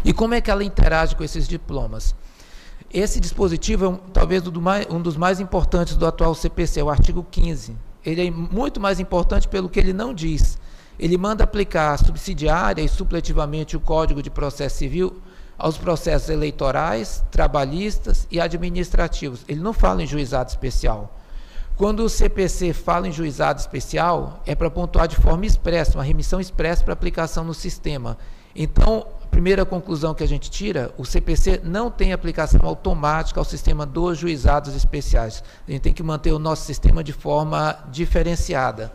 E como é que ela interage com esses diplomas? Esse dispositivo é talvez um dos mais importantes do atual CPC, o artigo 15. Ele é muito mais importante pelo que ele não diz. Ele manda aplicar subsidiária e supletivamente o Código de Processo Civil aos processos eleitorais, trabalhistas e administrativos. Ele não fala em juizado especial. Quando o CPC fala em juizado especial, é para pontuar de forma expressa, uma remissão expressa para aplicação no sistema. Então, a primeira conclusão que a gente tira, o CPC não tem aplicação automática ao sistema dos juizados especiais. A gente tem que manter o nosso sistema de forma diferenciada.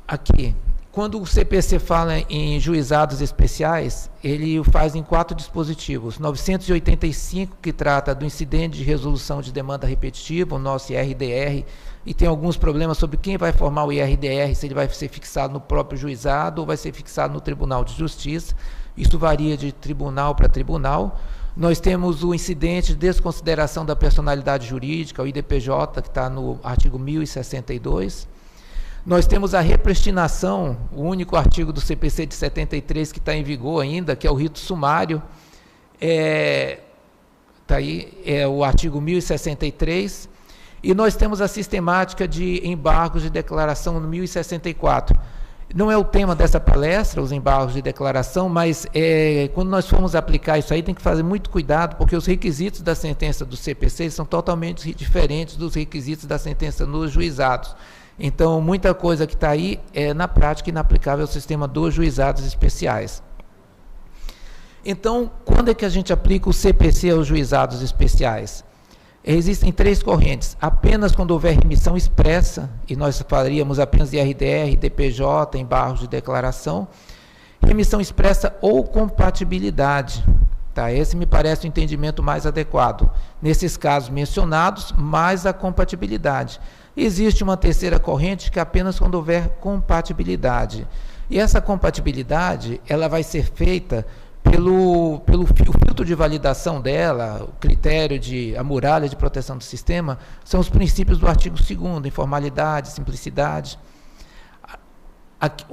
Aqui, quando o CPC fala em juizados especiais, ele o faz em 4 dispositivos. 985, que trata do incidente de resolução de demanda repetitiva, o nosso IRDR, e tem alguns problemas sobre quem vai formar o IRDR, se ele vai ser fixado no próprio juizado ou vai ser fixado no Tribunal de Justiça. Isso varia de tribunal para tribunal. Nós temos o incidente de desconsideração da personalidade jurídica, o IDPJ, que está no artigo 1062. Nós temos a repristinação, o único artigo do CPC de 73 que está em vigor ainda, que é o rito sumário, tá aí, é o artigo 1063, e nós temos a sistemática de embargos de declaração no 1064. Não é o tema dessa palestra, os embargos de declaração, mas quando nós formos aplicar isso aí, tem que fazer muito cuidado, porque os requisitos da sentença do CPC são totalmente diferentes dos requisitos da sentença nos juizados. Então, muita coisa que está aí é, na prática, inaplicável ao sistema dos juizados especiais. Então, quando é que a gente aplica o CPC aos juizados especiais? Existem 3 correntes. Apenas quando houver remissão expressa, e nós falaríamos apenas de IRDR, DPJ, embargos de declaração, remissão expressa ou compatibilidade. Tá? Esse me parece o entendimento mais adequado. Nesses casos mencionados, mais a compatibilidade. Existe uma terceira corrente que é apenas quando houver compatibilidade. E essa compatibilidade, ela vai ser feita pelo filtro de validação dela, o critério a muralha de proteção do sistema, são os princípios do artigo 2º, informalidade, simplicidade. Aqui,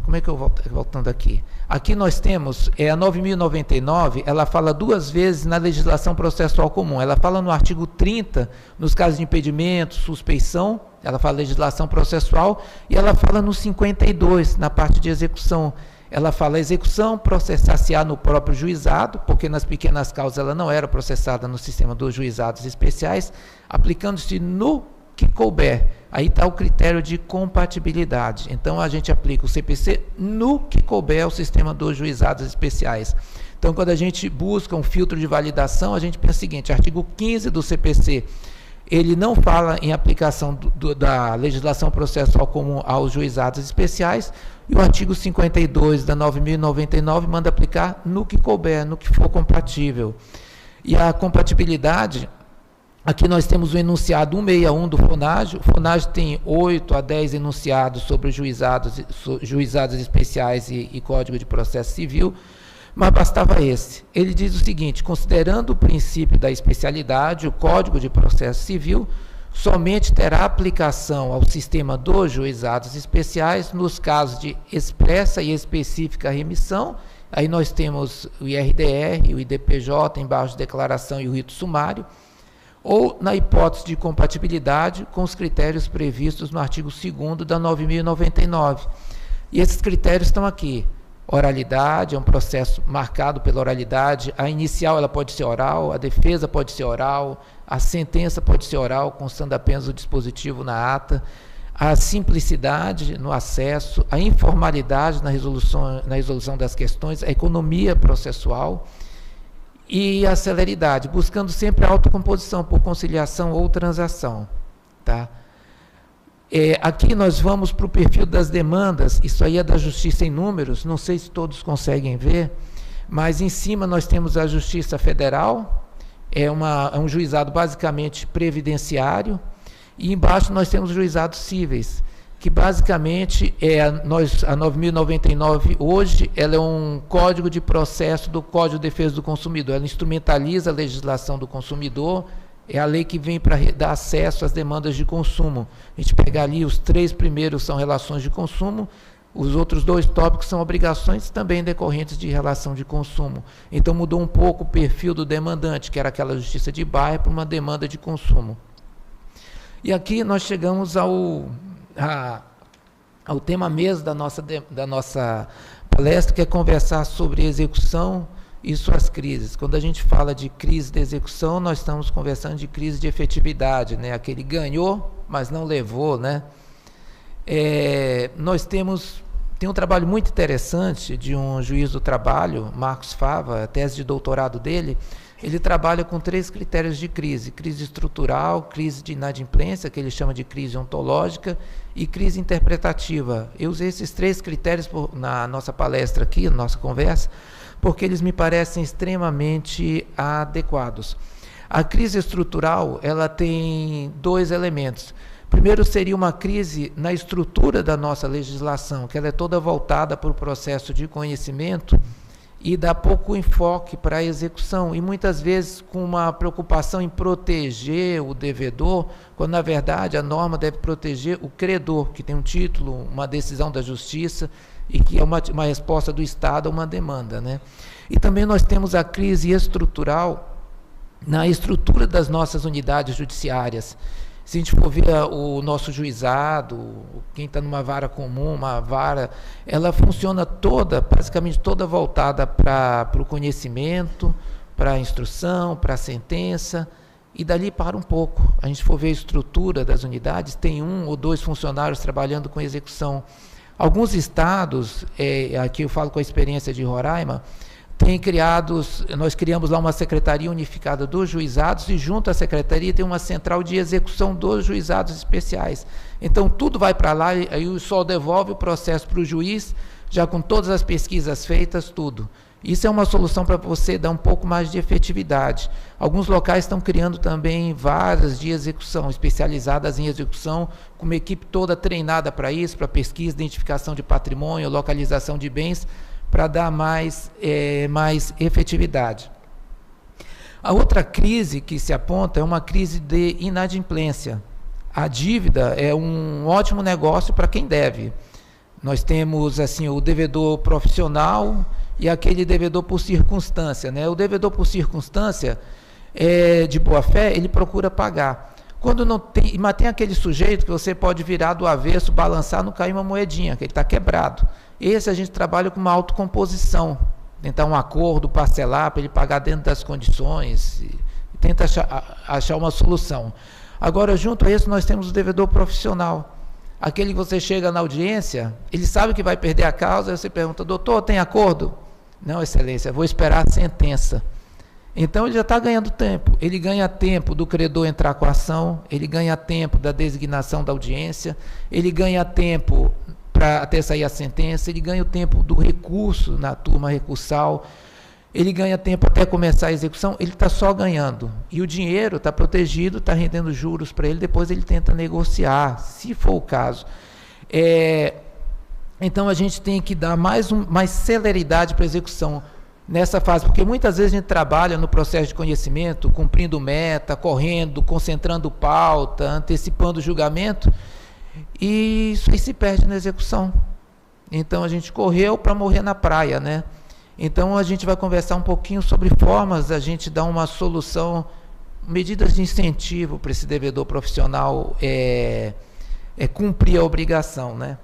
como é que eu voltando aqui? Aqui nós temos a 9.099, ela fala 2 vezes na legislação processual comum. Ela fala no artigo 30, nos casos de impedimento, suspeição, ela fala legislação processual, e ela fala no 52, na parte de execução. Ela fala execução, processar-se-á no próprio juizado, porque nas pequenas causas ela não era processada no sistema dos juizados especiais, aplicando-se no que couber. Aí está o critério de compatibilidade. Então, a gente aplica o CPC no que couber ao sistema dos juizados especiais. Então, quando a gente busca um filtro de validação, a gente pensa o seguinte, artigo 15 do CPC, ele não fala em aplicação da legislação processual comum aos juizados especiais, e o artigo 52 da 9.099 manda aplicar no que couber, no que for compatível. E a compatibilidade, aqui nós temos o enunciado 161 do FONAGE. O FONAGE tem 8 a 10 enunciados sobre juizados especiais e Código de Processo Civil, mas bastava esse. Ele diz o seguinte, considerando o princípio da especialidade, o Código de Processo Civil somente terá aplicação ao sistema dos juizados especiais nos casos de expressa e específica remissão. Aí nós temos o IRDR, o IDPJ, embargos de declaração e o rito sumário, ou na hipótese de compatibilidade com os critérios previstos no artigo 2º da 9.099. E esses critérios estão aqui. Oralidade, é um processo marcado pela oralidade. A inicial ela pode ser oral, a defesa pode ser oral, a sentença pode ser oral, constando apenas o dispositivo na ata. A simplicidade no acesso, a informalidade na resolução das questões, a economia processual e a celeridade, buscando sempre a autocomposição por conciliação ou transação. Tá? Aqui nós vamos para o perfil das demandas, isso aí é da Justiça em números, não sei se todos conseguem ver, mas em cima nós temos a Justiça Federal, é um juizado basicamente previdenciário, e embaixo nós temos juizados cíveis, que basicamente a 9.099 hoje, ela é um código de processo do Código de Defesa do Consumidor, ela instrumentaliza a legislação do consumidor, é a lei que vem para dar acesso às demandas de consumo. A gente pega ali, os 3 primeiros são relações de consumo, Os outros 2 tópicos são obrigações também decorrentes de relação de consumo. Então mudou um pouco o perfil do demandante, que era aquela justiça de bairro, para uma demanda de consumo. E aqui nós chegamos ao tema mesmo da nossa palestra, que é conversar sobre execução e suas crises. Quando a gente fala de crise de execução, nós estamos conversando de crise de efetividade, né? Aquele ganhou, mas não levou, né? Nós tem um trabalho muito interessante de um juiz do trabalho, Marcos Fava, a tese de doutorado dele. Ele trabalha com 3 critérios de crise: crise estrutural, crise de inadimplência, que ele chama de crise ontológica, e crise interpretativa. Eu usei esses 3 critérios na nossa palestra aqui, na nossa conversa, porque eles me parecem extremamente adequados. A crise estrutural, ela tem 2 elementos. Primeiro seria uma crise na estrutura da nossa legislação, que ela é toda voltada para o processo de conhecimento e dá pouco enfoque para a execução, e muitas vezes com uma preocupação em proteger o devedor, quando na verdade a norma deve proteger o credor, que tem um título, uma decisão da justiça, e que é uma resposta do Estado a uma demanda, né? E também nós temos a crise estrutural na estrutura das nossas unidades judiciárias. Se a gente for ver o nosso juizado, quem está numa vara comum, uma vara, ela funciona toda, basicamente toda voltada para o conhecimento, para a instrução, para a sentença, e dali para um pouco. A gente for ver a estrutura das unidades, tem 1 ou 2 funcionários trabalhando com execução. Alguns estados, aqui eu falo com a experiência de Roraima, nós criamos lá uma secretaria unificada dos juizados, e junto à secretaria tem uma central de execução dos juizados especiais. Então tudo vai para lá, e aí só devolve o processo para o juiz, já com todas as pesquisas feitas, tudo. Isso é uma solução para você dar um pouco mais de efetividade. Alguns locais estão criando também varas de execução, especializadas em execução, com uma equipe toda treinada para isso, para pesquisa, identificação de patrimônio, localização de bens, para dar mais efetividade. A outra crise que se aponta é uma crise de inadimplência. A dívida é um ótimo negócio para quem deve. Nós temos assim o devedor profissional e aquele devedor por circunstância, né? O devedor por circunstância, de boa fé, ele procura pagar. Quando não tem, mas tem aquele sujeito que você pode virar do avesso, balançar, não cair uma moedinha, que ele está quebrado. Esse a gente trabalha com uma autocomposição, tentar um acordo, parcelar, para ele pagar dentro das condições, e tenta achar uma solução. Agora, junto a isso, nós temos o devedor profissional. Aquele que você chega na audiência, ele sabe que vai perder a causa, aí você pergunta: doutor, tem acordo? Não, excelência, vou esperar a sentença. Então ele já está ganhando tempo. Ele ganha tempo do credor entrar com a ação, ele ganha tempo da designação da audiência, ele ganha tempo para até sair a sentença, ele ganha o tempo do recurso na turma recursal, ele ganha tempo até começar a execução, ele está só ganhando. E o dinheiro está protegido, está rendendo juros para ele, depois ele tenta negociar, se for o caso. Então a gente tem que dar mais celeridade para a execução nessa fase, porque muitas vezes a gente trabalha no processo de conhecimento, cumprindo meta, correndo, concentrando pauta, antecipando o julgamento, e isso aí se perde na execução. Então a gente correu para morrer na praia, né? Então a gente vai conversar um pouquinho sobre formas da gente dar uma solução, medidas de incentivo para esse devedor profissional cumprir a obrigação, né?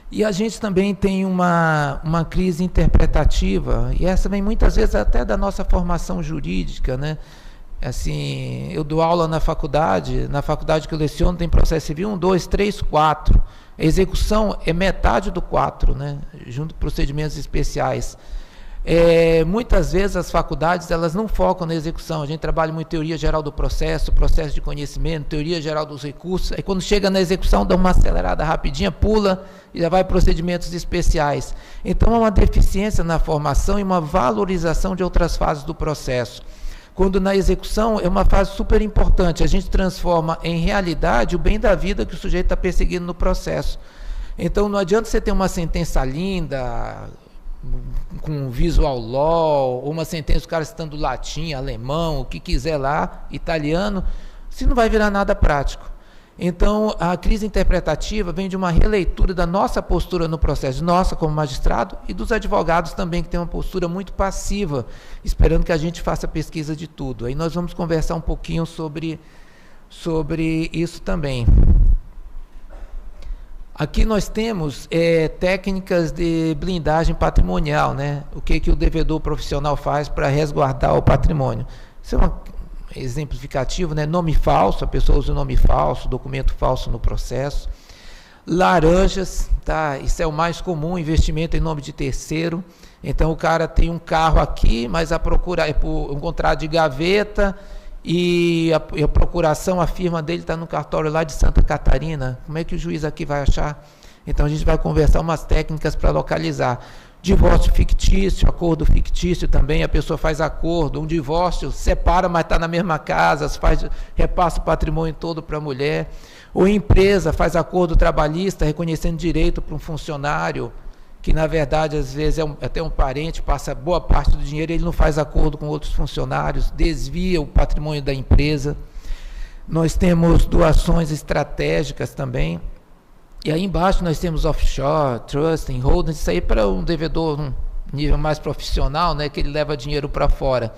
E a gente também tem uma crise interpretativa, e essa vem muitas vezes até da nossa formação jurídica, né? Assim, eu dou aula na faculdade que eu leciono tem processo civil 1, 2, 3, 4. A execução é metade do 4, né? Junto com procedimentos especiais. Muitas vezes as faculdades elas não focam na execução. A gente trabalha muito teoria geral do processo de conhecimento, teoria geral dos recursos. Aí quando chega na execução dá uma acelerada rapidinha, pula e já vai para procedimentos especiais. Então há uma deficiência na formação e uma valorização de outras fases do processo. Quando na execução é uma fase super importante, a gente transforma em realidade o bem da vida que o sujeito está perseguindo no processo. Então não adianta você ter uma sentença linda, com visual law, ou uma sentença do cara citando latim, alemão, o que quiser lá, italiano, se não vai virar nada prático. Então, a crise interpretativa vem de uma releitura da nossa postura no processo, nossa como magistrado e dos advogados também, que tem uma postura muito passiva, esperando que a gente faça pesquisa de tudo. Aí nós vamos conversar um pouquinho sobre isso também. Aqui nós temos técnicas de blindagem patrimonial, né? O que o devedor profissional faz para resguardar o patrimônio. Isso é exemplificativo, né? Nome falso, a pessoa usa o nome falso, documento falso no processo. Laranjas, tá? Isso é o mais comum, investimento em nome de terceiro. Então o cara tem um carro aqui, mas a procura é por um contrato de gaveta e a procuração, a firma dele está no cartório lá de Santa Catarina. Como é que o juiz aqui vai achar? Então a gente vai conversar umas técnicas para localizar. Divórcio fictício, acordo fictício também, a pessoa faz acordo, um divórcio, separa, mas está na mesma casa, repassa o patrimônio todo para a mulher, ou empresa faz acordo trabalhista, reconhecendo direito para um funcionário, que na verdade às vezes é até um parente, passa boa parte do dinheiro, ele não faz acordo com outros funcionários, desvia o patrimônio da empresa. Nós temos doações estratégicas também. E aí embaixo nós temos offshore, trusting, holding, isso aí para um devedor um nível mais profissional, né, que ele leva dinheiro para fora.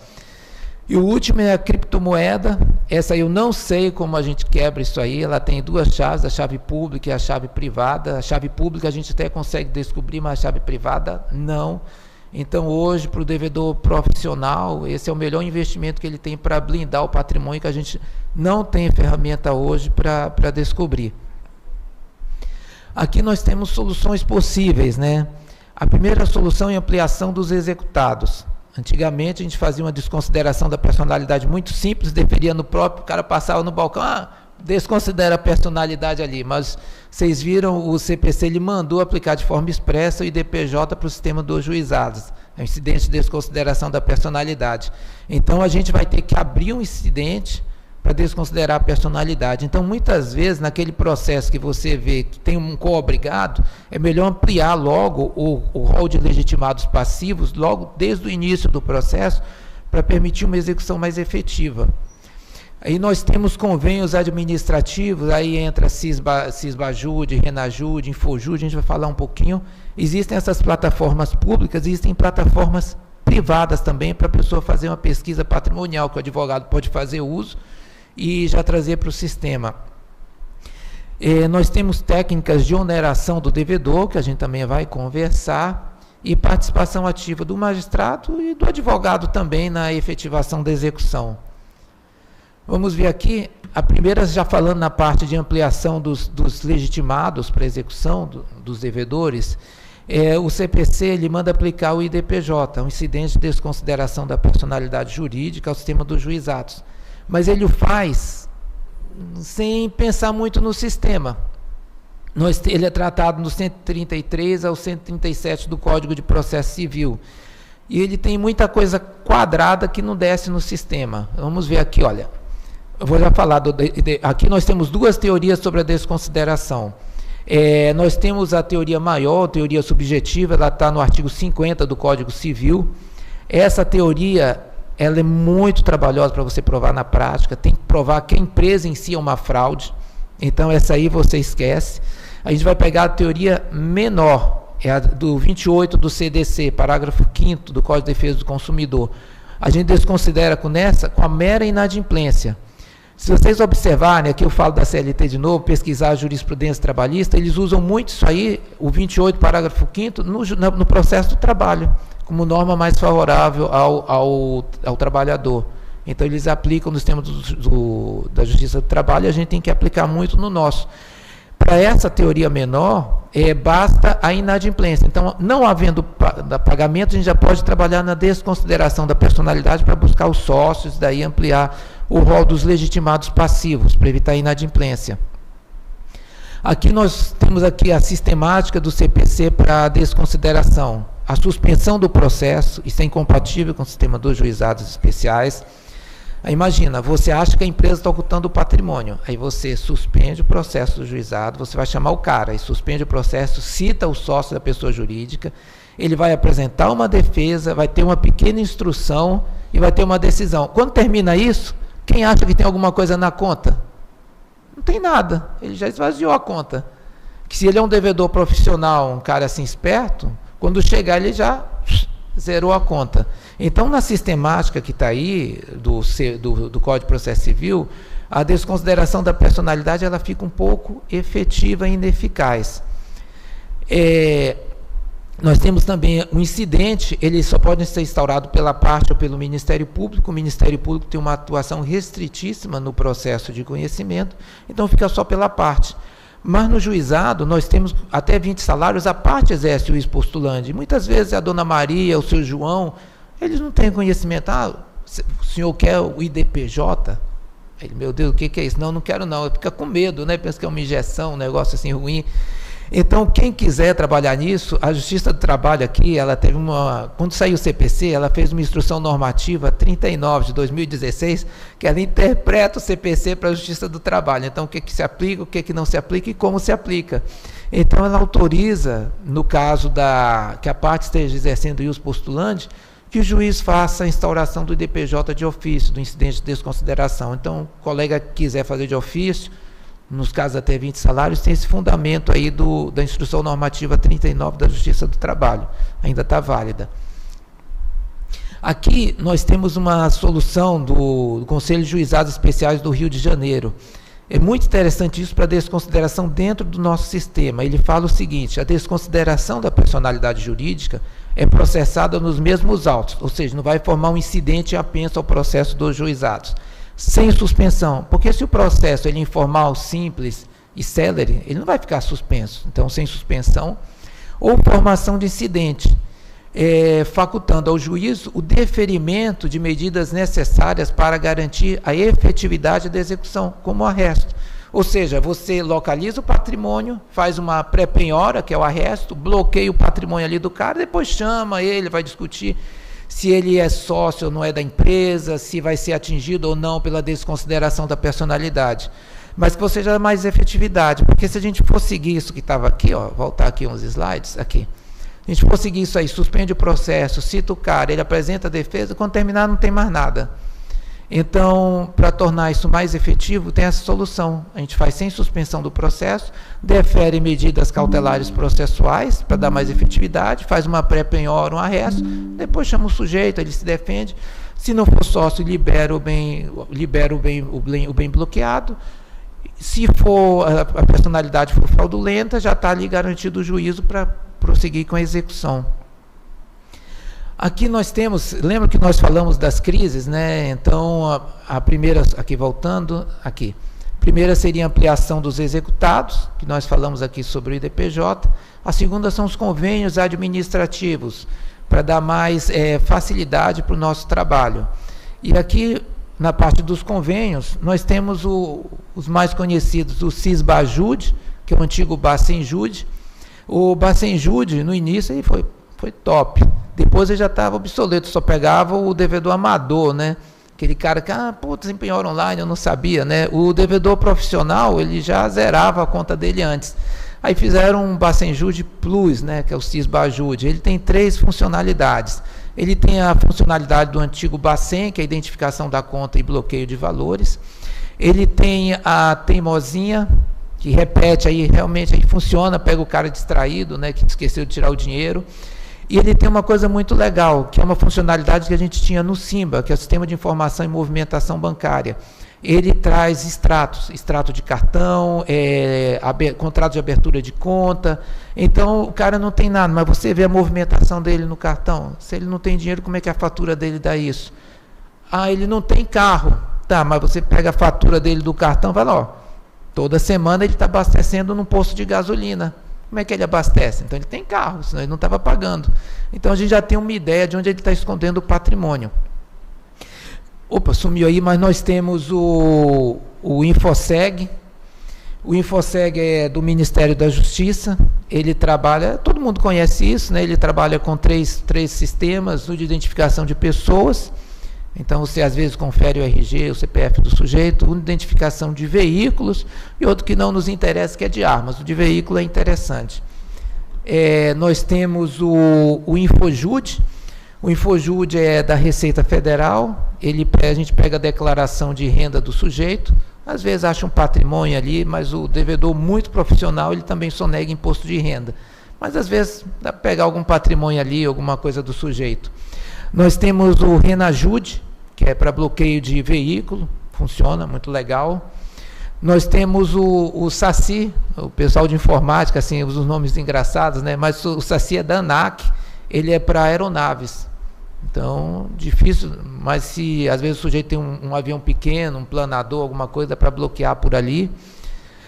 E o último é a criptomoeda. Essa aí eu não sei como a gente quebra isso aí, ela tem duas chaves, a chave pública e a chave privada. A chave pública a gente até consegue descobrir, mas a chave privada não. Então hoje para o devedor profissional, esse é o melhor investimento que ele tem para blindar o patrimônio, que a gente não tem ferramenta hoje para descobrir. Aqui nós temos soluções possíveis, né? A primeira solução é a ampliação dos executados. Antigamente a gente fazia uma desconsideração da personalidade muito simples, deferia no próprio, o cara passava no balcão, desconsidera a personalidade ali, mas vocês viram, o CPC ele mandou aplicar de forma expressa o IDPJ para o sistema dos juizados, é um incidente de desconsideração da personalidade. Então a gente vai ter que abrir um incidente para desconsiderar a personalidade. Então, muitas vezes, naquele processo que você vê que tem um co-obrigado, é melhor ampliar logo o rol de legitimados passivos, logo desde o início do processo, para permitir uma execução mais efetiva. Aí nós temos convênios administrativos, aí entra Cisbajude, Renajude, Infojude, a gente vai falar um pouquinho. Existem essas plataformas públicas, existem plataformas privadas também, para a pessoa fazer uma pesquisa patrimonial, que o advogado pode fazer uso, e já trazer para o sistema. Nós temos técnicas de oneração do devedor, que a gente também vai conversar, e participação ativa do magistrado e do advogado também na efetivação da execução. Vamos ver aqui, a primeira já falando na parte de ampliação dos legitimados para execução dos devedores. O CPC ele manda aplicar o IDPJ, um incidente de desconsideração da personalidade jurídica ao sistema dos juizados. Mas ele o faz sem pensar muito no sistema. Ele é tratado no 133 ao 137 do Código de Processo Civil. E ele tem muita coisa quadrada que não desce no sistema. Vamos ver aqui, olha. Eu vou já falar, aqui nós temos duas teorias sobre a desconsideração. Nós temos a teoria maior, a teoria subjetiva, ela está no artigo 50 do Código Civil. Essa teoria ela é muito trabalhosa para você provar na prática, tem que provar que a empresa em si é uma fraude, então essa aí você esquece. A gente vai pegar a teoria menor, é a do 28 do CDC, parágrafo 5º do Código de Defesa do Consumidor. A gente desconsidera com a mera inadimplência. Se vocês observarem, aqui eu falo da CLT de novo, pesquisar a jurisprudência trabalhista, eles usam muito isso aí, o 28, parágrafo 5º, no processo do trabalho, como norma mais favorável ao trabalhador. Então, eles aplicam no sistema da Justiça do Trabalho, e a gente tem que aplicar muito no nosso. Para essa teoria menor, basta a inadimplência. Então, não havendo pagamento, a gente já pode trabalhar na desconsideração da personalidade para buscar os sócios, daí ampliar o rol dos legitimados passivos, para evitar a inadimplência. Aqui nós temos aqui a sistemática do CPC para a desconsideração. A suspensão do processo, isso é incompatível com o sistema dos juizados especiais. Aí imagina, você acha que a empresa está ocultando o patrimônio, aí você suspende o processo do juizado, você vai chamar o cara, e suspende o processo, cita o sócio da pessoa jurídica, ele vai apresentar uma defesa, vai ter uma pequena instrução e vai ter uma decisão. Quando termina isso, quem acha que tem alguma coisa na conta? Não tem nada, ele já esvaziou a conta. Que se ele é um devedor profissional, um cara assim esperto, quando chegar ele já zerou a conta. Então, na sistemática que está aí, do Código de Processo Civil, a desconsideração da personalidade ela fica um pouco efetiva e ineficaz. Nós temos também um incidente, ele só pode ser instaurado pela parte ou pelo Ministério Público. O Ministério Público tem uma atuação restritíssima no processo de conhecimento, então fica só pela parte. Mas no juizado, nós temos até 20 salários, a parte exerce o juiz postulante. Muitas vezes a dona Maria, o seu João, eles não têm conhecimento. O senhor quer o IDPJ? Ele, meu Deus, o que é isso? Não quero não. Ele fica com medo, né? Pensa que é uma injeção, um negócio assim ruim. Então, quem quiser trabalhar nisso, a Justiça do Trabalho aqui, ela teve quando saiu o CPC, ela fez uma instrução normativa 39 de 2016, que ela interpreta o CPC para a Justiça do Trabalho. Então, o que se aplica, o que não se aplica e como se aplica. Então, ela autoriza, no caso que a parte esteja exercendo o postulante, que o juiz faça a instauração do IDPJ de ofício, do incidente de desconsideração. Então, o colega que quiser fazer de ofício, nos casos até 20 salários, tem esse fundamento aí da Instrução Normativa 39 da Justiça do Trabalho, ainda está válida. Aqui nós temos uma solução do Conselho de Juizados Especiais do Rio de Janeiro. É muito interessante isso para a desconsideração dentro do nosso sistema. Ele fala o seguinte: a desconsideração da personalidade jurídica é processada nos mesmos autos, ou seja, não vai formar um incidente apenso ao processo dos juizados, sem suspensão, porque se o processo ele é informal, simples e célere, ele não vai ficar suspenso. Então, sem suspensão, ou formação de incidente, facultando ao juiz o deferimento de medidas necessárias para garantir a efetividade da execução, como o arresto. Ou seja, você localiza o patrimônio, faz uma pré-penhora, que é o arresto, bloqueia o patrimônio ali do cara, depois chama ele, vai discutir se ele é sócio ou não é da empresa, se vai ser atingido ou não pela desconsideração da personalidade. Mas que você já dá mais efetividade, porque se a gente for seguir isso que estava aqui, voltar aqui uns slides, aqui. Se a gente for seguir isso aí, suspende o processo, cita o cara, ele apresenta a defesa, quando terminar não tem mais nada. Então, para tornar isso mais efetivo, tem essa solução. A gente faz sem suspensão do processo, defere medidas cautelares processuais para dar mais efetividade, faz uma pré-penhora, um arresto, depois chama o sujeito, ele se defende. Se não for sócio, libera o bem bloqueado. Se for a personalidade for fraudulenta, já está ali garantido o juízo para prosseguir com a execução. Aqui nós temos, lembra que nós falamos das crises, né? Então, a primeira, aqui voltando, aqui. A primeira seria a ampliação dos executados, que nós falamos aqui sobre o IDPJ. A segunda são os convênios administrativos, para dar mais facilidade para o nosso trabalho. E aqui, na parte dos convênios, nós temos os mais conhecidos, o CIS-BAJUD, que é o antigo Bacenjude. O Bacenjude, no início, ele foi top. Depois ele já estava obsoleto, só pegava o devedor amador, né? Aquele cara que, desempenhou online, eu não sabia, né? O devedor profissional, ele já zerava a conta dele antes. Aí fizeram um Bacenjude Plus, né? Que é o CIS-BAJUD. Ele tem 3 funcionalidades. Ele tem a funcionalidade do antigo Bacen, que é a identificação da conta e bloqueio de valores. Ele tem a teimosinha, que repete, aí realmente aí funciona, pega o cara distraído, né? Que esqueceu de tirar o dinheiro. E ele tem uma coisa muito legal, que é uma funcionalidade que a gente tinha no SIMBA, que é o Sistema de Informação e Movimentação Bancária. Ele traz extrato de cartão, contrato de abertura de conta. Então, o cara não tem nada, mas você vê a movimentação dele no cartão. Se ele não tem dinheiro, como é que a fatura dele dá isso? Ele não tem carro. Tá, mas você pega a fatura dele do cartão e fala, toda semana ele está abastecendo num posto de gasolina. Como é que ele abastece? Então ele tem carro, senão ele não estava pagando. Então a gente já tem uma ideia de onde ele está escondendo o patrimônio. Opa, sumiu aí, mas nós temos o Infoseg. O Infoseg é do Ministério da Justiça. Ele trabalha, todo mundo conhece isso, né? Ele trabalha com três sistemas, o de identificação de pessoas. Então, você às vezes confere o RG, o CPF do sujeito, uma identificação de veículos e outro que não nos interessa, que é de armas. O de veículo é interessante. Nós temos o Infojud. O Infojud é da Receita Federal. A gente pega a declaração de renda do sujeito, às vezes acha um patrimônio ali, mas o devedor muito profissional, ele também sonega imposto de renda. Mas às vezes dá para pegar algum patrimônio ali, alguma coisa do sujeito. Nós temos o Renajude, que é para bloqueio de veículo, funciona, muito legal. Nós temos o SACI, o pessoal de informática, assim, usa os nomes engraçados, né? Mas o SACI é da ANAC, ele é para aeronaves. Então, difícil, mas se às vezes o sujeito tem um avião pequeno, um planador, alguma coisa para bloquear por ali.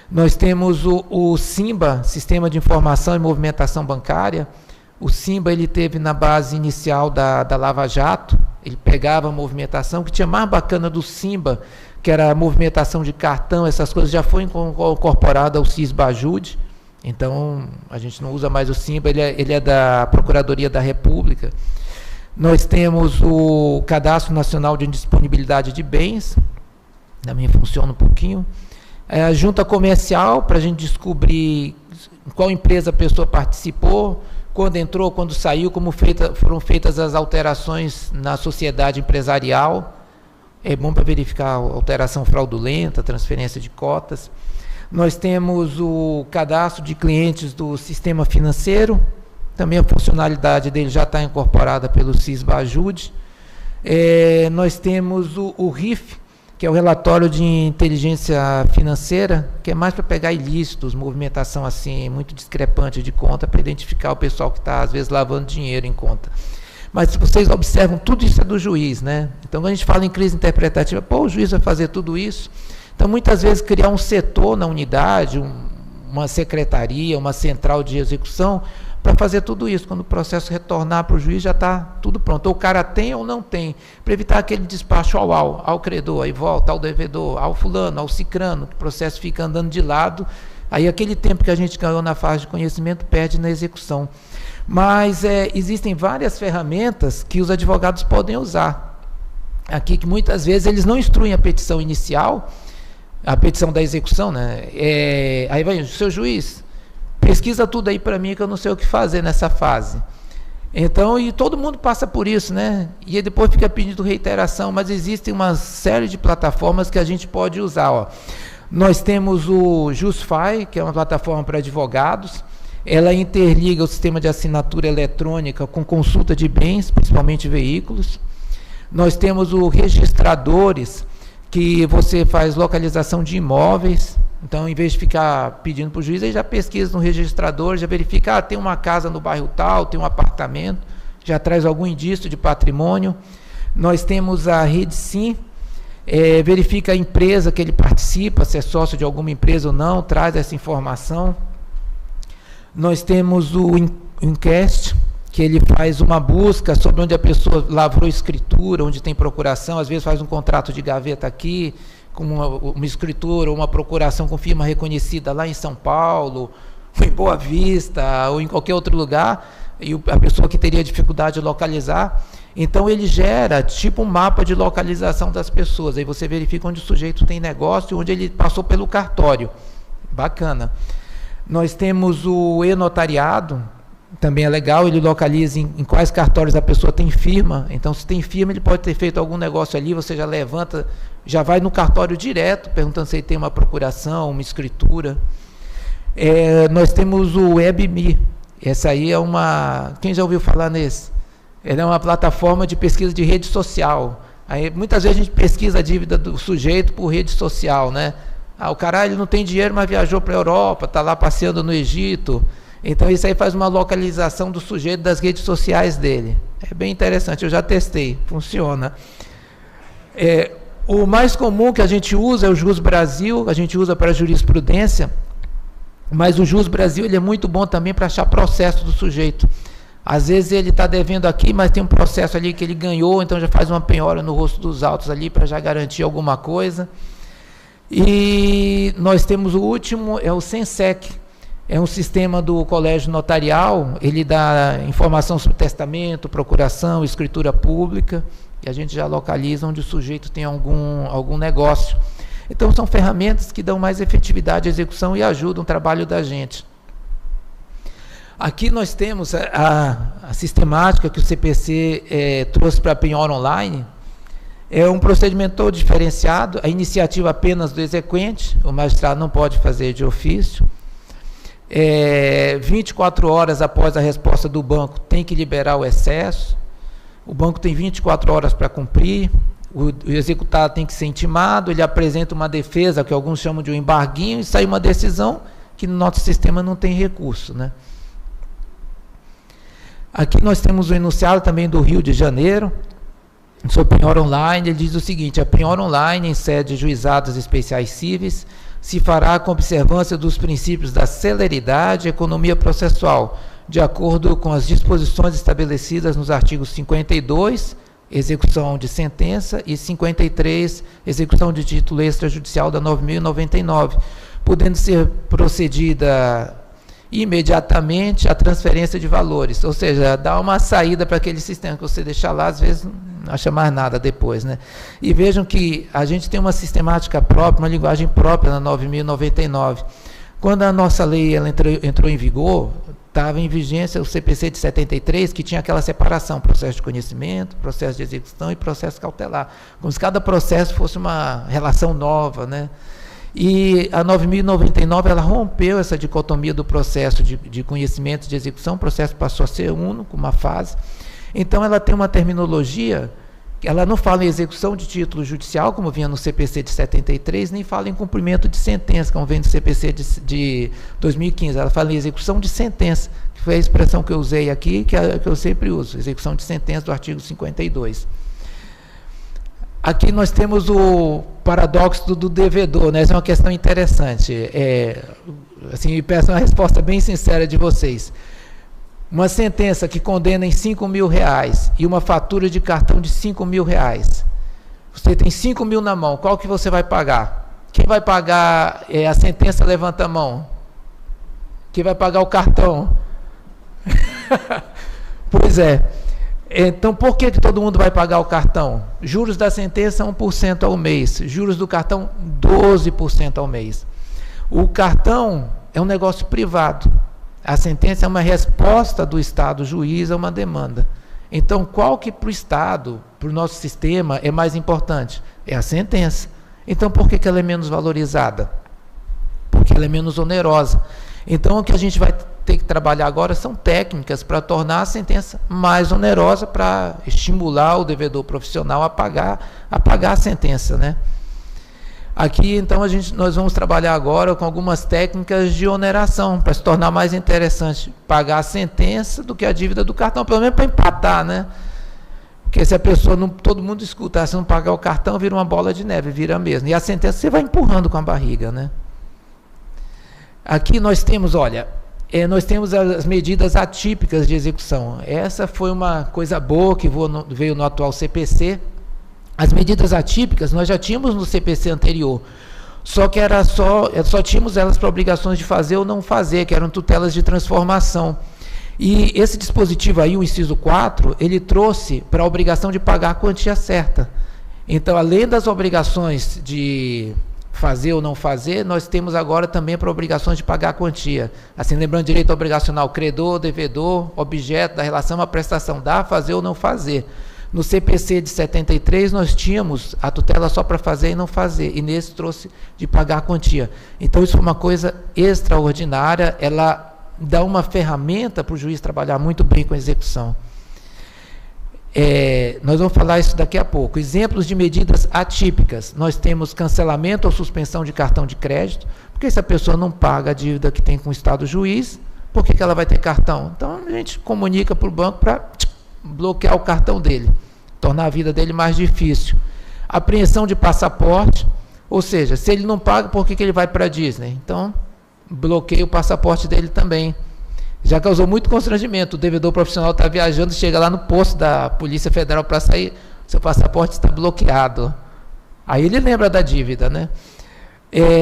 Nós temos o SIMBA, Sistema de Informação e Movimentação Bancária. O SIMBA, ele teve na base inicial da Lava Jato, ele pegava a movimentação, que tinha mais bacana do SIMBA, que era a movimentação de cartão, essas coisas já foi incorporada ao CIS-Bajude. Então, a gente não usa mais o SIMBA, ele é da Procuradoria da República. Nós temos o Cadastro Nacional de Indisponibilidade de Bens, também funciona um pouquinho. A junta comercial, para a gente descobrir qual empresa a pessoa participou, quando entrou, quando saiu, como foram feitas as alterações na sociedade empresarial. É bom para verificar alteração fraudulenta, transferência de cotas. Nós temos o cadastro de clientes do sistema financeiro, também a funcionalidade dele já está incorporada pelo CIS-Bajude. Nós temos o RIF, que é o relatório de inteligência financeira, que é mais para pegar ilícitos, movimentação assim, muito discrepante de conta, para identificar o pessoal que está, às vezes, lavando dinheiro em conta. Mas se vocês observam, tudo isso é do juiz, né? Então, quando a gente fala em crise interpretativa, o juiz vai fazer tudo isso. Então, muitas vezes, criar um setor na unidade, uma secretaria, uma central de execução, para fazer tudo isso. Quando o processo retornar para o juiz, já está tudo pronto. Ou o cara tem ou não tem, para evitar aquele despacho ao credor, aí volta ao devedor, ao fulano, ao cicrano, que o processo fica andando de lado, aí aquele tempo que a gente ganhou na fase de conhecimento perde na execução. Mas existem várias ferramentas que os advogados podem usar. Aqui, que muitas vezes eles não instruem a petição inicial, a petição da execução, né? Aí vai, seu juiz, pesquisa tudo aí para mim que eu não sei o que fazer nessa fase. Então, e todo mundo passa por isso, né? E aí depois fica pedindo reiteração, mas existe uma série de plataformas que a gente pode usar, ó. Nós temos o JusFi, que é uma plataforma para advogados. Ela interliga o sistema de assinatura eletrônica com consulta de bens, principalmente veículos. Nós temos o Registradores, que você faz localização de imóveis. Então, em vez de ficar pedindo para o juiz, aí já pesquisa no registrador, já verifica, tem uma casa no bairro tal, tem um apartamento, já traz algum indício de patrimônio. Nós temos a RedeSim, verifica a empresa que ele participa, se é sócio de alguma empresa ou não, traz essa informação. Nós temos o Incast, que ele faz uma busca sobre onde a pessoa lavrou escritura, onde tem procuração, às vezes faz um contrato de gaveta aqui, com uma escritura ou uma procuração com firma reconhecida lá em São Paulo, ou em Boa Vista, ou em qualquer outro lugar, e a pessoa que teria dificuldade de localizar. Então, ele gera tipo um mapa de localização das pessoas. Aí você verifica onde o sujeito tem negócio, onde ele passou pelo cartório. Bacana. Nós temos o e-notariado, também é legal, ele localiza em quais cartórios a pessoa tem firma. Então, se tem firma, ele pode ter feito algum negócio ali, você já levanta, já vai no cartório direto, perguntando se ele tem uma procuração, uma escritura. Nós temos o WebMe. Essa aí é uma... Quem já ouviu falar nesse? Ela é uma plataforma de pesquisa de rede social. Aí, muitas vezes a gente pesquisa a dívida do sujeito por rede social, né? O cara, ele não tem dinheiro, mas viajou para a Europa, está lá passeando no Egito. Então, isso aí faz uma localização do sujeito das redes sociais dele. É bem interessante, eu já testei, funciona. O mais comum que a gente usa é o Jus Brasil, a gente usa para jurisprudência, mas o Jus Brasil ele é muito bom também para achar processo do sujeito. Às vezes ele está devendo aqui, mas tem um processo ali que ele ganhou, então já faz uma penhora no rosto dos autos ali para já garantir alguma coisa. E nós temos o último, é o Sensec. É um sistema do colégio notarial, ele dá informação sobre testamento, procuração, escritura pública, e a gente já localiza onde o sujeito tem algum negócio. Então, são ferramentas que dão mais efetividade à execução e ajudam o trabalho da gente. Aqui nós temos a sistemática que o CPC trouxe para a penhora online. É um procedimento todo diferenciado, a iniciativa apenas do exequente, o magistrado não pode fazer de ofício. 24 horas após a resposta do banco, tem que liberar o excesso. O banco tem 24 horas para cumprir. O executado tem que ser intimado, ele apresenta uma defesa, que alguns chamam de um embarguinho, e sai uma decisão que no nosso sistema não tem recurso, né? Aqui nós temos o enunciado também do Rio de Janeiro, sobre penhora online. Ele diz o seguinte: a penhora online em sede de juizados especiais cíveis se fará com observância dos princípios da celeridade e economia processual, de acordo com as disposições estabelecidas nos artigos 52, execução de sentença, e 53, execução de título extrajudicial da 9.099, podendo ser procedida imediatamente a transferência de valores, ou seja, dá uma saída para aquele sistema que você deixa lá, às vezes não acha mais nada depois, né? E vejam que a gente tem uma sistemática própria, uma linguagem própria na 9.099. Quando a nossa lei ela entrou em vigor, estava em vigência o CPC de 73, que tinha aquela separação, processo de conhecimento, processo de execução e processo cautelar, como se cada processo fosse uma relação nova, né? E a 9.099, ela rompeu essa dicotomia do processo de conhecimento de execução, o processo passou a ser uno, com uma fase. Então, ela tem uma terminologia, ela não fala em execução de título judicial, como vinha no CPC de 73, nem fala em cumprimento de sentença, como vem no CPC de 2015, ela fala em execução de sentença, que foi a expressão que eu usei aqui, que eu sempre uso, execução de sentença do artigo 52. Aqui nós temos o paradoxo do devedor, né? Essa é uma questão interessante. Assim, me peço uma resposta bem sincera de vocês. Uma sentença que condena em R$5.000 e uma fatura de cartão de R$5.000. Você tem 5 mil na mão, qual que você vai pagar? Quem vai pagar a sentença, levanta a mão. Quem vai pagar o cartão? Pois é. Então, por que todo mundo vai pagar o cartão? Juros da sentença, 1% ao mês. Juros do cartão, 12% ao mês. O cartão é um negócio privado. A sentença é uma resposta do Estado juiz a uma demanda. Então, qual que para o Estado, para o nosso sistema, é mais importante? É a sentença. Então, por que ela é menos valorizada? Porque ela é menos onerosa. Então, o que a gente vai ter que trabalhar agora são técnicas para tornar a sentença mais onerosa, para estimular o devedor profissional a pagar a sentença, né? Aqui, então, nós vamos trabalhar agora com algumas técnicas de oneração, para se tornar mais interessante pagar a sentença do que a dívida do cartão, pelo menos para empatar, né? Porque se a pessoa, todo mundo escuta, se não pagar o cartão, vira uma bola de neve, vira mesmo. E a sentença você vai empurrando com a barriga, né? Aqui nós temos, olha, nós temos as medidas atípicas de execução. Essa foi uma coisa boa que veio no atual CPC. As medidas atípicas nós já tínhamos no CPC anterior, só que só tínhamos elas para obrigações de fazer ou não fazer, que eram tutelas de transformação. E esse dispositivo aí, o inciso 4, ele trouxe para a obrigação de pagar a quantia certa. Então, além das obrigações de fazer ou não fazer, nós temos agora também para obrigações de pagar a quantia. Assim, lembrando, direito obrigacional, credor, devedor, objeto da relação à prestação, dar, fazer ou não fazer. No CPC de 73, nós tínhamos a tutela só para fazer e não fazer, e nesse trouxe de pagar a quantia. Então, isso foi uma coisa extraordinária, ela dá uma ferramenta para o juiz trabalhar muito bem com a execução. Nós vamos falar isso daqui a pouco. Exemplos de medidas atípicas. Nós temos cancelamento ou suspensão de cartão de crédito, porque se a pessoa não paga a dívida que tem com o Estado juiz, por que ela vai ter cartão? Então, a gente comunica para o banco para bloquear o cartão dele, tornar a vida dele mais difícil. Apreensão de passaporte, ou seja, se ele não paga, por que ele vai para a Disney? Então, bloqueia o passaporte dele também. Já causou muito constrangimento. O devedor profissional está viajando, chega lá no posto da Polícia Federal para sair, seu passaporte está bloqueado. Aí ele lembra da dívida, né?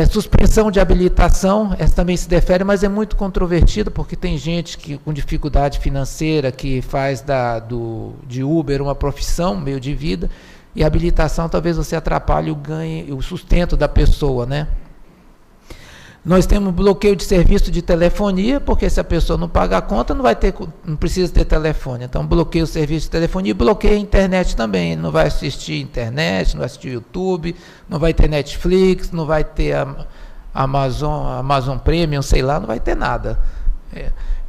Suspensão de habilitação, essa também se defere, mas é muito controvertida, porque tem gente que com dificuldade financeira que faz de Uber uma profissão, meio de vida, e a habilitação talvez você atrapalhe o ganho, o sustento da pessoa, né? Nós temos bloqueio de serviço de telefonia, porque se a pessoa não paga a conta, não precisa ter telefone. Então, bloqueia o serviço de telefonia e bloqueia a internet também. Ele não vai assistir internet, não vai assistir YouTube, não vai ter Netflix, não vai ter Amazon Premium, sei lá, não vai ter nada.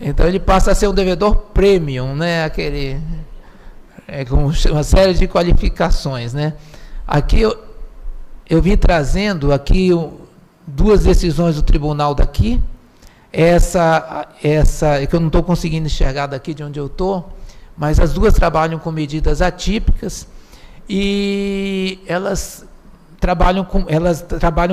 Então, ele passa a ser um devedor premium, né? Com uma série de qualificações, né? Aqui eu vim trazendo aqui duas decisões do tribunal daqui, essa que eu não estou conseguindo enxergar daqui de onde eu estou, mas as duas trabalham com medidas atípicas e elas trabalham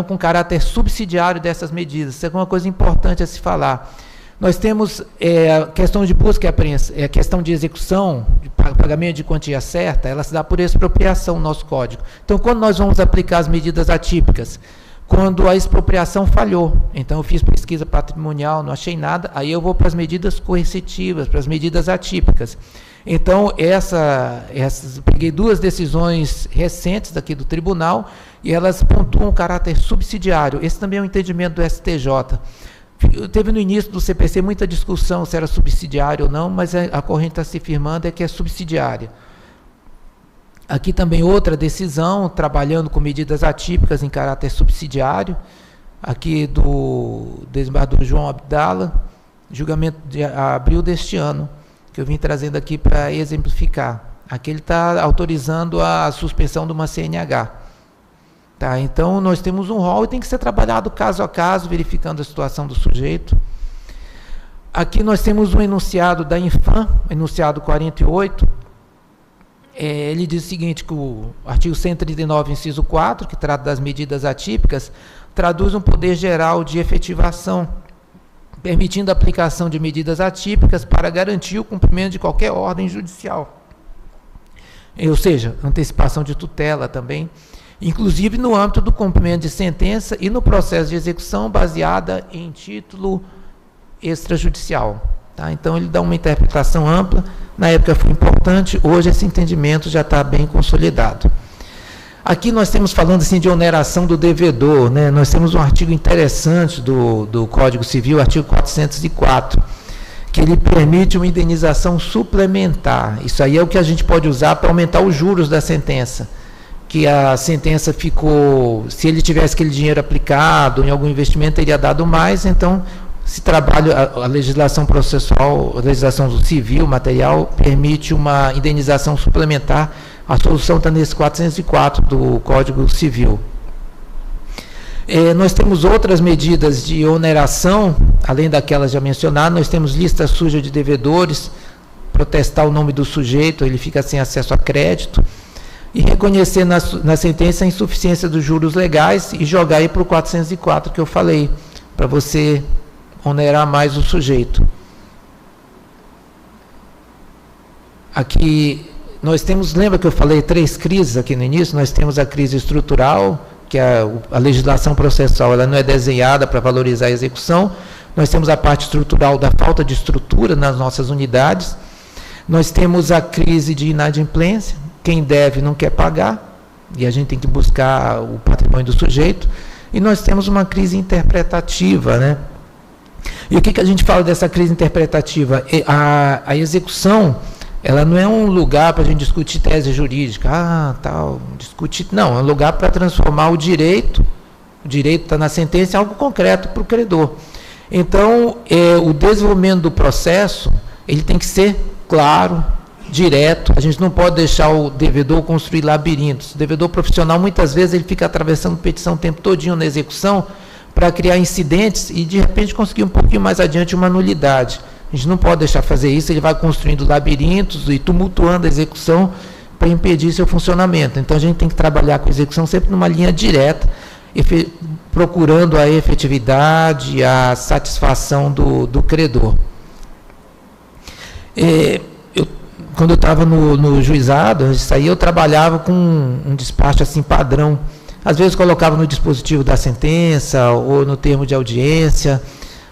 com caráter subsidiário dessas medidas. Isso é uma coisa importante a se falar. Nós temos a questão de busca e apreensão, a questão de execução, de pagamento de quantia certa, ela se dá por expropriação no nosso código. Então, quando nós vamos aplicar as medidas atípicas, quando a expropriação falhou, então eu fiz pesquisa patrimonial, não achei nada, aí eu vou para as medidas coercitivas, para as medidas atípicas. Então, peguei duas decisões recentes daqui do tribunal e elas pontuam o caráter subsidiário. Esse também é um entendimento do STJ. Teve no início do CPC muita discussão se era subsidiário ou não, mas a corrente está se firmando que é subsidiária. Aqui também outra decisão, trabalhando com medidas atípicas em caráter subsidiário, aqui do desembargador João Abdala, julgamento de abril deste ano, que eu vim trazendo aqui para exemplificar. Aqui ele está autorizando a suspensão de uma CNH. Tá, então, nós temos um rol e tem que ser trabalhado caso a caso, verificando a situação do sujeito. Aqui nós temos um enunciado da Infam, enunciado 48, ele diz o seguinte, que o artigo 139, inciso 4, que trata das medidas atípicas, traduz um poder geral de efetivação, permitindo a aplicação de medidas atípicas para garantir o cumprimento de qualquer ordem judicial. Ou seja, antecipação de tutela também, inclusive no âmbito do cumprimento de sentença e no processo de execução baseada em título extrajudicial. Tá? Então, ele dá uma interpretação ampla, na época foi importante, hoje esse entendimento já está bem consolidado. Aqui nós temos falando assim, de oneração do devedor, né? Nós temos um artigo interessante do Código Civil, artigo 404, que ele permite uma indenização suplementar. Isso aí é o que a gente pode usar para aumentar os juros da sentença. Que a sentença ficou, se ele tivesse aquele dinheiro aplicado em algum investimento, teria dado mais, então se trabalha a legislação processual, a legislação civil, material, permite uma indenização suplementar. A solução está nesse 404 do Código Civil. Nós temos outras medidas de oneração, além daquelas já mencionadas, nós temos lista suja de devedores, protestar o nome do sujeito, ele fica sem acesso a crédito, e reconhecer na sentença a insuficiência dos juros legais e jogar aí para o 404 que eu falei, para você onerar mais o sujeito. Aqui nós temos, lembra que eu falei 3 crises aqui no início? Nós temos a crise estrutural, que a legislação processual ela não é desenhada para valorizar a execução. Nós temos a parte estrutural da falta de estrutura nas nossas unidades. Nós temos a crise de inadimplência, quem deve não quer pagar, e a gente tem que buscar o patrimônio do sujeito. E nós temos uma crise interpretativa, né? E o que a gente fala dessa crise interpretativa? A execução, ela não é um lugar para a gente discutir tese jurídica, discutir, não, é um lugar para transformar o direito está na sentença, em algo concreto para o credor. Então, o desenvolvimento do processo, ele tem que ser claro, direto, a gente não pode deixar o devedor construir labirintos. O devedor profissional, muitas vezes, ele fica atravessando petição o tempo todinho na execução, para criar incidentes e, de repente, conseguir um pouquinho mais adiante uma nulidade. A gente não pode deixar fazer isso, ele vai construindo labirintos e tumultuando a execução para impedir seu funcionamento. Então, a gente tem que trabalhar com a execução sempre numa linha direta, procurando a efetividade, a satisfação do credor. Quando eu estava no juizado, isso aí eu trabalhava com um despacho assim padrão. Às vezes colocava no dispositivo da sentença, ou no termo de audiência,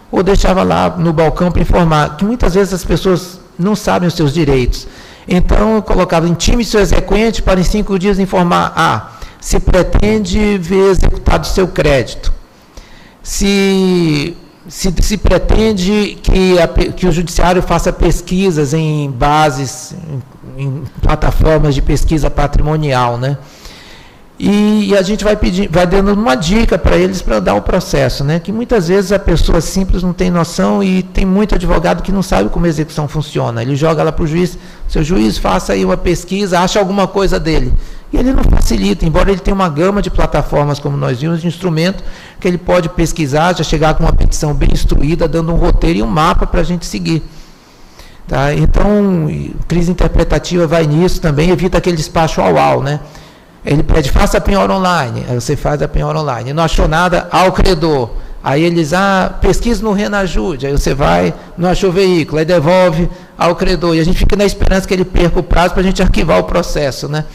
ou deixava lá no balcão para informar, que muitas vezes as pessoas não sabem os seus direitos. Então, eu colocava, intime seu exequente para em 5 dias informar, se pretende ver executado o seu crédito. se pretende que o judiciário faça pesquisas em bases, em plataformas de pesquisa patrimonial, né? E a gente vai dando uma dica para eles para dar o processo, né? Que muitas vezes a pessoa simples não tem noção e tem muito advogado que não sabe como a execução funciona. Ele joga lá para o juiz, seu juiz, faça aí uma pesquisa, acha alguma coisa dele. E ele não facilita, embora ele tenha uma gama de plataformas, como nós vimos, de instrumento que ele pode pesquisar, já chegar com uma petição bem instruída, dando um roteiro e um mapa para a gente seguir. Tá? Então, crise interpretativa vai nisso também, evita aquele despacho ao, né? Ele pede, faça a penhora online, aí você faz a penhora online. Não achou nada, ao credor. Aí eles, pesquisa no Renajude, aí você vai, não achou veículo, aí devolve ao credor. E a gente fica na esperança que ele perca o prazo para a gente arquivar o processo, né?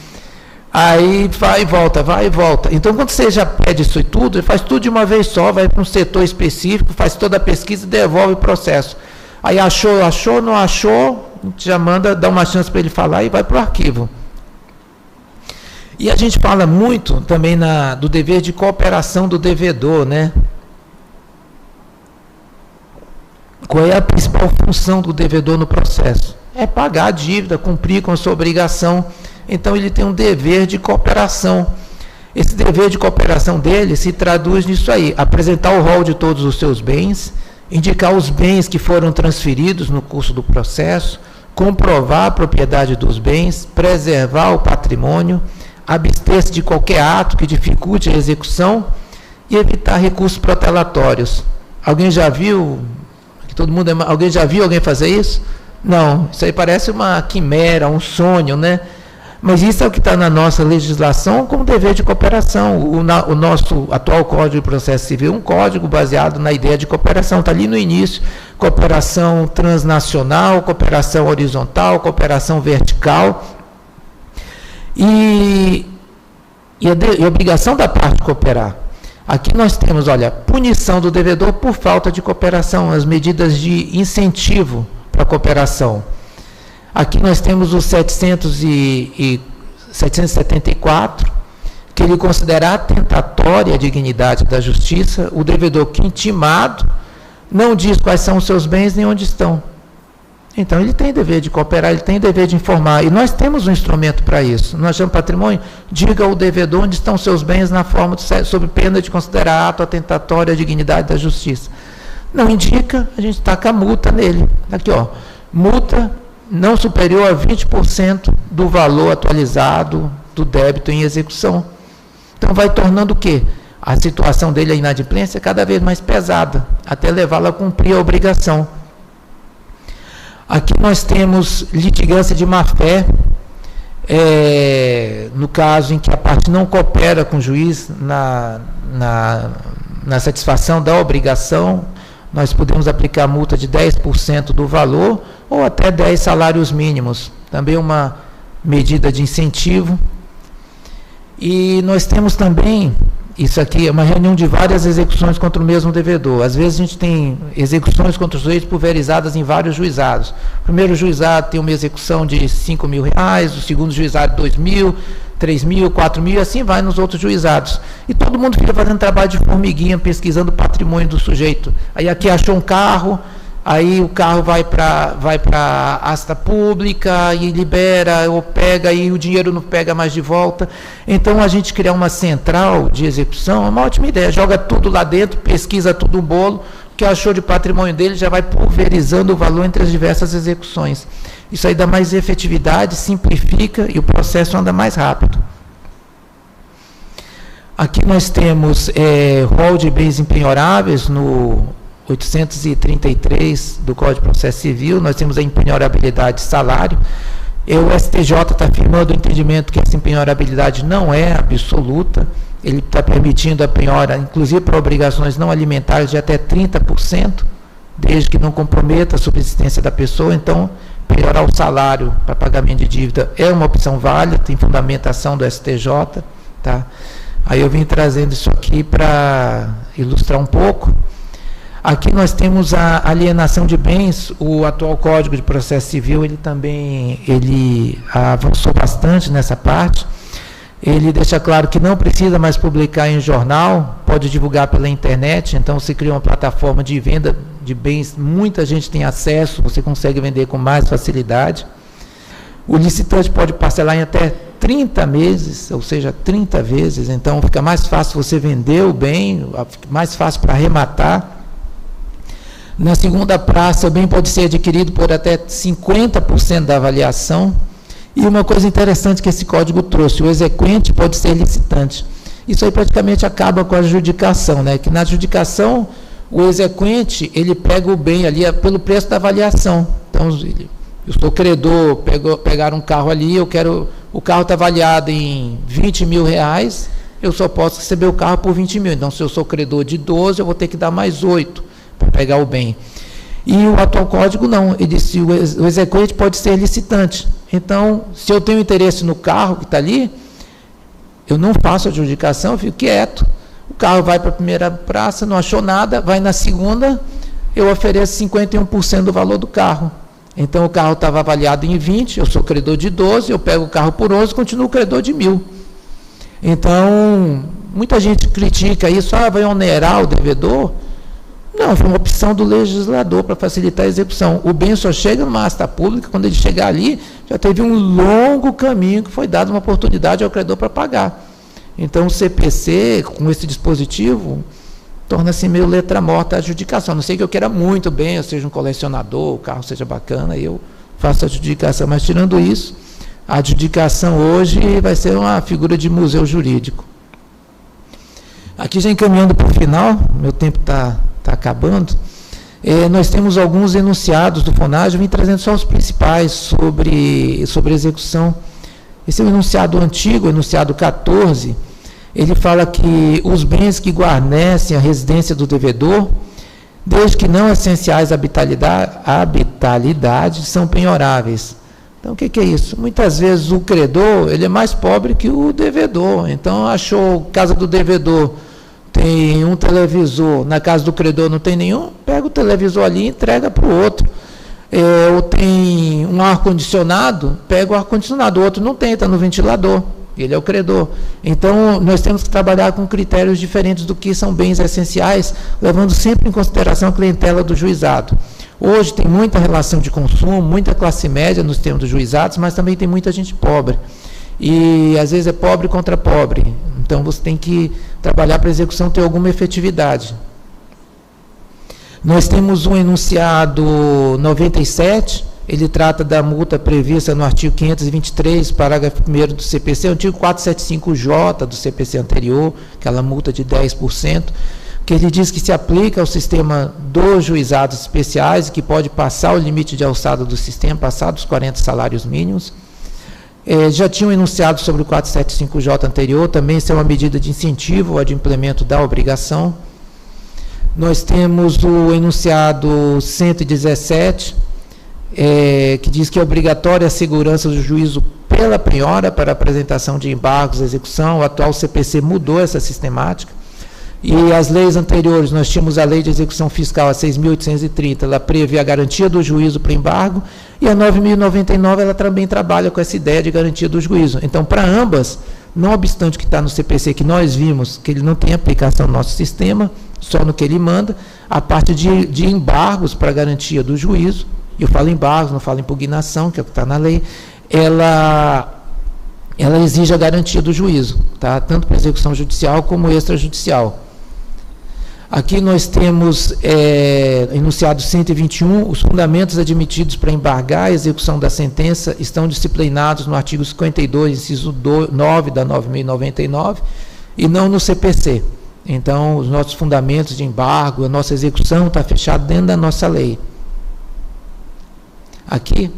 Aí vai e volta, vai e volta. Então, quando você já pede isso e tudo, ele faz tudo de uma vez só, vai para um setor específico, faz toda a pesquisa e devolve o processo. Aí achou, não achou, a gente já manda, dá uma chance para ele falar e vai para o arquivo. E a gente fala muito também do dever de cooperação do devedor, né? Qual é a principal função do devedor no processo? É pagar a dívida, cumprir com a sua obrigação. Então, ele tem um dever de cooperação. Esse dever de cooperação dele se traduz nisso aí: apresentar o rol de todos os seus bens, indicar os bens que foram transferidos no curso do processo, comprovar a propriedade dos bens, preservar o patrimônio, abster-se de qualquer ato que dificulte a execução e evitar recursos protelatórios. Alguém já viu? Alguém já viu alguém fazer isso? Não, isso aí parece uma quimera, um sonho, né? Mas isso é o que está na nossa legislação como dever de cooperação. O nosso atual Código de Processo Civil é um código baseado na ideia de cooperação. Está ali no início: cooperação transnacional, cooperação horizontal, cooperação vertical. E a obrigação da parte cooperar. Aqui nós temos, olha, punição do devedor por falta de cooperação, as medidas de incentivo para a cooperação. Aqui nós temos o 774, que ele considera atentatória a dignidade da justiça o devedor que, intimado, não diz quais são os seus bens nem onde estão. Então, ele tem dever de cooperar, ele tem dever de informar. E nós temos um instrumento para isso. Nós chamamos patrimônio, diga ao devedor onde estão seus bens na forma sob pena de considerar ato atentatório à dignidade da justiça. Não indica, a gente taca a multa nele. Aqui, ó, multa não superior a 20% do valor atualizado do débito em execução. Então, vai tornando o quê? A situação dele, a inadimplência, cada vez mais pesada, até levá-la a cumprir a obrigação. Aqui nós temos litigância de má-fé, no caso em que a parte não coopera com o juiz na satisfação da obrigação, nós podemos aplicar multa de 10% do valor ou até 10 salários mínimos, também uma medida de incentivo. E nós temos também, isso aqui é uma reunião de várias execuções contra o mesmo devedor. Às vezes a gente tem execuções contra os sujeitos pulverizadas em vários juizados. O primeiro juizado tem uma execução de R$5.000, o segundo juizado R$2.000, R$3.000, R$4.000, e assim vai nos outros juizados. E todo mundo fica fazendo trabalho de formiguinha, pesquisando o patrimônio do sujeito. Aí aqui achou um carro, aí o carro vai para asta pública e libera ou pega e o dinheiro não pega mais de volta. Então, a gente criar uma central de execução é uma ótima ideia. Joga tudo lá dentro, pesquisa tudo no bolo, o que achou de patrimônio dele já vai pulverizando o valor entre as diversas execuções. Isso aí dá mais efetividade, simplifica e o processo anda mais rápido. Aqui nós temos rol de bens impenhoráveis no 833 do Código de Processo Civil. Nós temos a impenhorabilidade de salário. O STJ está afirmando o entendimento que essa impenhorabilidade não é absoluta. Ele está permitindo a penhora, inclusive para obrigações não alimentares, de até 30%, desde que não comprometa a subsistência da pessoa. Então, penhorar o salário para pagamento de dívida é uma opção válida, tem fundamentação do STJ. Tá? Aí eu vim trazendo isso aqui para ilustrar um pouco. Aqui nós temos a alienação de bens. O atual Código de Processo Civil, ele avançou bastante nessa parte. Ele deixa claro que não precisa mais publicar em jornal, pode divulgar pela internet, então se cria uma plataforma de venda de bens, muita gente tem acesso, você consegue vender com mais facilidade. O licitante pode parcelar em até 30 meses, ou seja, 30 vezes, então fica mais fácil você vender o bem, mais fácil para arrematar. Na segunda praça, o bem pode ser adquirido por até 50% da avaliação. E uma coisa interessante que esse código trouxe, o exequente pode ser licitante. Isso aí praticamente acaba com a adjudicação, né? Que na adjudicação, o exequente, ele pega o bem ali pelo preço da avaliação. Então, eu sou credor, pegar um carro ali, o carro está avaliado em 20 mil reais, eu só posso receber o carro por 20 mil. Então, se eu sou credor de 12, eu vou ter que dar mais 8 para pegar o bem. E o atual código não, ele disse o exequente pode ser licitante. Então, se eu tenho interesse no carro que está ali, eu não faço a adjudicação, eu fico quieto. O carro vai para a primeira praça, não achou nada, vai na segunda, eu ofereço 51% do valor do carro. Então, o carro estava avaliado em 20, eu sou credor de 12, eu pego o carro por 11, continuo credor de 1.000. Então, muita gente critica isso, vai onerar o devedor. Não, foi uma opção do legislador para facilitar a execução. O bem só chega numa asta pública, quando ele chegar ali, já teve um longo caminho que foi dado uma oportunidade ao credor para pagar. Então, o CPC, com esse dispositivo, torna-se meio letra morta a adjudicação. A não sei que eu queira muito bem, eu seja um colecionador, o carro seja bacana, eu faço a adjudicação. Mas, tirando isso, a adjudicação hoje vai ser uma figura de museu jurídico. Aqui, já encaminhando para o final, meu tempo está acabando, nós temos alguns enunciados do FONAGE, eu vim trazendo só os principais sobre execução. Esse é o enunciado antigo, o enunciado 14, ele fala que os bens que guarnecem a residência do devedor, desde que não essenciais à habitabilidade, são penhoráveis. Então, o que é isso? Muitas vezes o credor, ele é mais pobre que o devedor, então achou casa do devedor, tem um televisor, na casa do credor não tem nenhum, pega o televisor ali e entrega para o outro. Ou tem um ar-condicionado, pega o ar-condicionado, o outro não tem, está no ventilador, ele é o credor. Então, nós temos que trabalhar com critérios diferentes do que são bens essenciais, levando sempre em consideração a clientela do juizado. Hoje tem muita relação de consumo, muita classe média nos termos dos juizados, mas também tem muita gente pobre. E às vezes é pobre contra pobre. Então você tem que trabalhar para a execução ter alguma efetividade. Nós temos um enunciado 97, ele trata da multa prevista no artigo 523, parágrafo 1º do CPC, o artigo 475J do CPC anterior, aquela multa de 10%, que ele diz que se aplica ao sistema dos juizados especiais, que pode passar o limite de alçada do sistema, passar dos 40 salários mínimos. Já tinha um enunciado sobre o 475J anterior, também isso é uma medida de incentivo ao adimplemento da obrigação. Nós temos o enunciado 117, que diz que é obrigatória a segurança do juízo pela penhora para apresentação de embargos à execução. O atual CPC mudou essa sistemática. E as leis anteriores, nós tínhamos a lei de execução fiscal, a 6.830, ela prevê a garantia do juízo para embargo, e a 9.099, ela também trabalha com essa ideia de garantia do juízo. Então, para ambas, não obstante o que está no CPC, que nós vimos que ele não tem aplicação no nosso sistema, só no que ele manda, a parte de embargos para garantia do juízo, eu falo embargos, não falo impugnação, que é o que está na lei, ela exige a garantia do juízo, tá? Tanto para execução judicial como extrajudicial. Aqui nós temos, enunciado 121, os fundamentos admitidos para embargar a execução da sentença estão disciplinados no artigo 52, inciso 9 da 9.099, e não no CPC. Então, os nossos fundamentos de embargo, a nossa execução está fechada dentro da nossa lei. Aqui,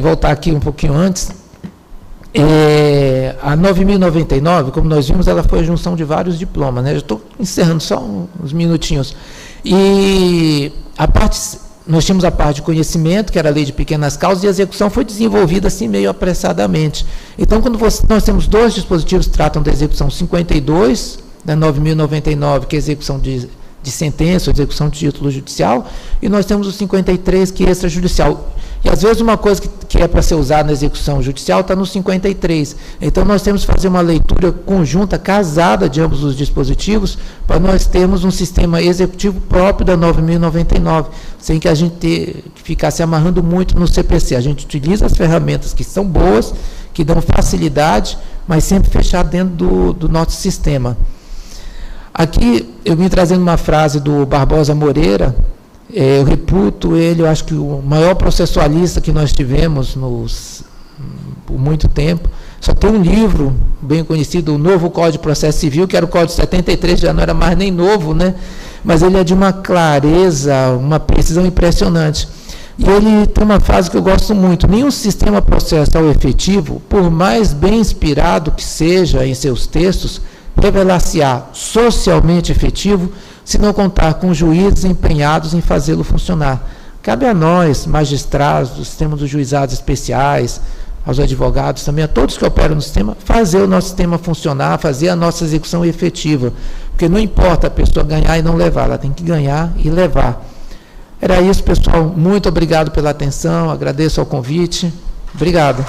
voltar aqui um pouquinho antes, a 9.099, como nós vimos, ela foi a junção de vários diplomas, né? Já estou encerrando só uns minutinhos. E nós tínhamos a parte de conhecimento, que era a lei de pequenas causas, e a execução foi desenvolvida assim meio apressadamente. Então, quando nós temos dois dispositivos que tratam da execução 52, da 9.099, que é a execução de sentença, ou execução de título judicial, e nós temos o 53, que é extrajudicial. E, às vezes, uma coisa que é para ser usada na execução judicial está no 53. Então, nós temos que fazer uma leitura conjunta, casada de ambos os dispositivos, para nós termos um sistema executivo próprio da 9.099, sem que a gente ficasse se amarrando muito no CPC. A gente utiliza as ferramentas que são boas, que dão facilidade, mas sempre fechado dentro do nosso sistema. Aqui, eu vim trazendo uma frase do Barbosa Moreira. Eu reputo ele, eu acho que o maior processualista que nós tivemos por muito tempo. Só tem um livro bem conhecido, o Novo Código de Processo Civil, que era o Código 73, já não era mais nem novo, né? Mas ele é de uma clareza, uma precisão impressionante. E ele tem uma frase que eu gosto muito: nenhum sistema processual efetivo, por mais bem inspirado que seja em seus textos, revelar-se-á socialmente efetivo se não contar com juízes empenhados em fazê-lo funcionar. Cabe a nós, magistrados, do sistema dos juizados especiais, aos advogados também, a todos que operam no sistema, fazer o nosso sistema funcionar, fazer a nossa execução efetiva. Porque não importa a pessoa ganhar e não levar, ela tem que ganhar e levar. Era isso, pessoal. Muito obrigado pela atenção, agradeço ao convite. Obrigado.